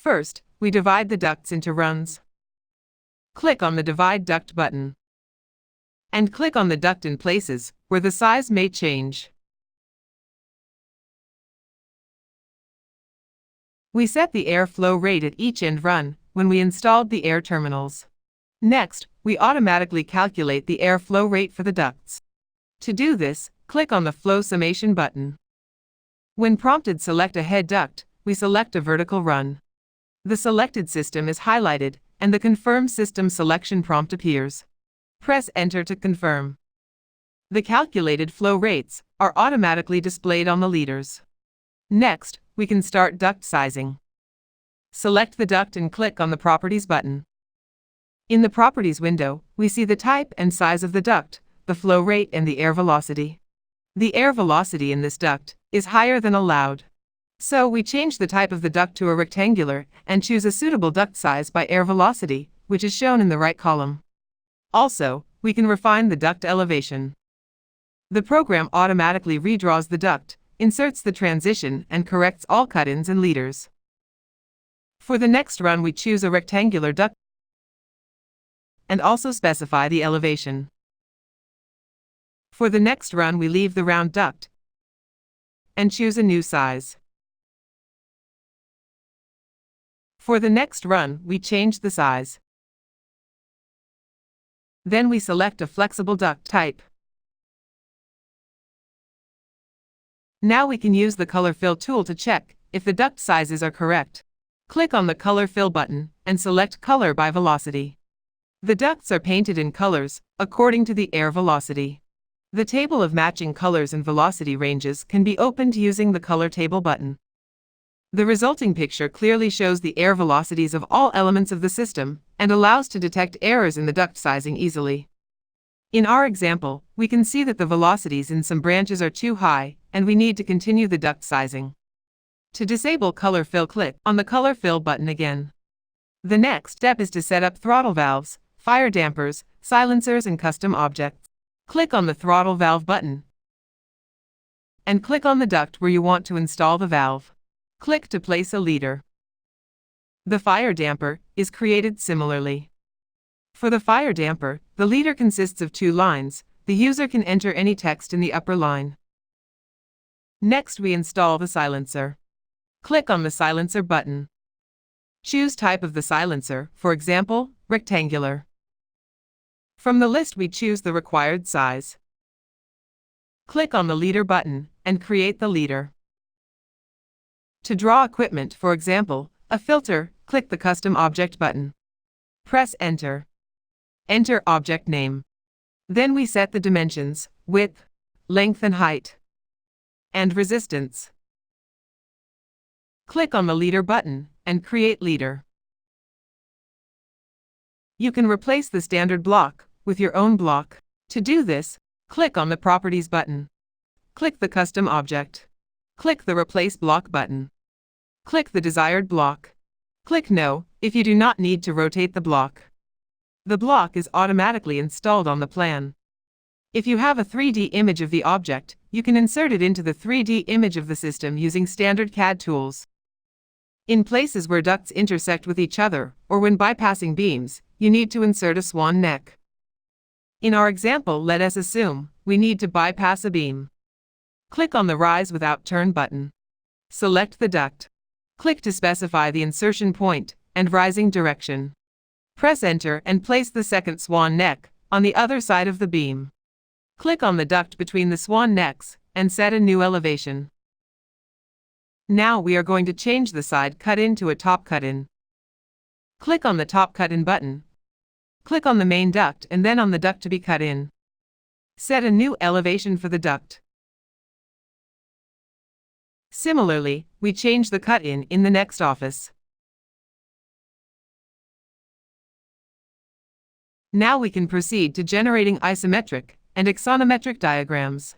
First, we divide the ducts into runs. Click on the Divide Duct button. And click on the duct in places where the size may change. We set the air flow rate at each end run when we installed the air terminals. Next, we automatically calculate the air flow rate for the ducts. To do this, click on the Flow Summation button. When prompted, select a head duct, we select a vertical run. The selected system is highlighted, and the Confirm System Selection prompt appears. Press Enter to confirm. The calculated flow rates are automatically displayed on the leaders. Next, we can start duct sizing. Select the duct and click on the Properties button. In the Properties window, we see the type and size of the duct, the flow rate and the air velocity. The air velocity in this duct is higher than allowed. So we change the type of the duct to a rectangular and choose a suitable duct size by air velocity, which is shown in the right column. Also, we can refine the duct elevation. The program automatically redraws the duct, inserts the transition, and corrects all cut-ins and leaders. For the next run, we choose a rectangular duct and also specify the elevation. For the next run, we leave the round duct and choose a new size. For the next run, we change the size. Then we select a flexible duct type. Now we can use the Color Fill tool to check if the duct sizes are correct. Click on the Color Fill button and select Color by Velocity. The ducts are painted in colors according to the air velocity. The table of matching colors and velocity ranges can be opened using the Color Table button. The resulting picture clearly shows the air velocities of all elements of the system and allows to detect errors in the duct sizing easily. In our example, we can see that the velocities in some branches are too high, and we need to continue the duct sizing. To disable Color Fill, click on the Color Fill button again. The next step is to set up throttle valves, fire dampers, silencers, and custom objects. Click on the Throttle Valve button and click on the duct where you want to install the valve. Click to place a leader. The fire damper is created similarly. For the fire damper, the leader consists of 2 lines. The user can enter any text in the upper line. Next, we install the silencer. Click on the Silencer button. Choose type of the silencer, for example, rectangular. From the list, we choose the required size. Click on the Leader button and create the leader. To draw equipment, for example, a filter, click the Custom Object button. Press Enter. Enter object name. Then we set the dimensions, width, length and height, and resistance. Click on the Leader button and create leader. You can replace the standard block with your own block. To do this, click on the Properties button. Click the Custom Object. Click the Replace Block button. Click the desired block. Click No if you do not need to rotate the block. The block is automatically installed on the plan. If you have a 3D image of the object, you can insert it into the 3D image of the system using standard CAD tools. In places where ducts intersect with each other, or when bypassing beams, you need to insert a swan neck. In our example, let us assume we need to bypass a beam. Click on the Rise Without Turn button. Select the duct. Click to specify the insertion point and rising direction. Press Enter and place the second swan neck on the other side of the beam. Click on the duct between the swan necks and set a new elevation. Now we are going to change the side cut-in to a top cut-in. Click on the Top Cut-in button. Click on the main duct and then on the duct to be cut in. Set a new elevation for the duct. Similarly, we change the cut-in in the next office. Now we can proceed to generating isometric and axonometric diagrams.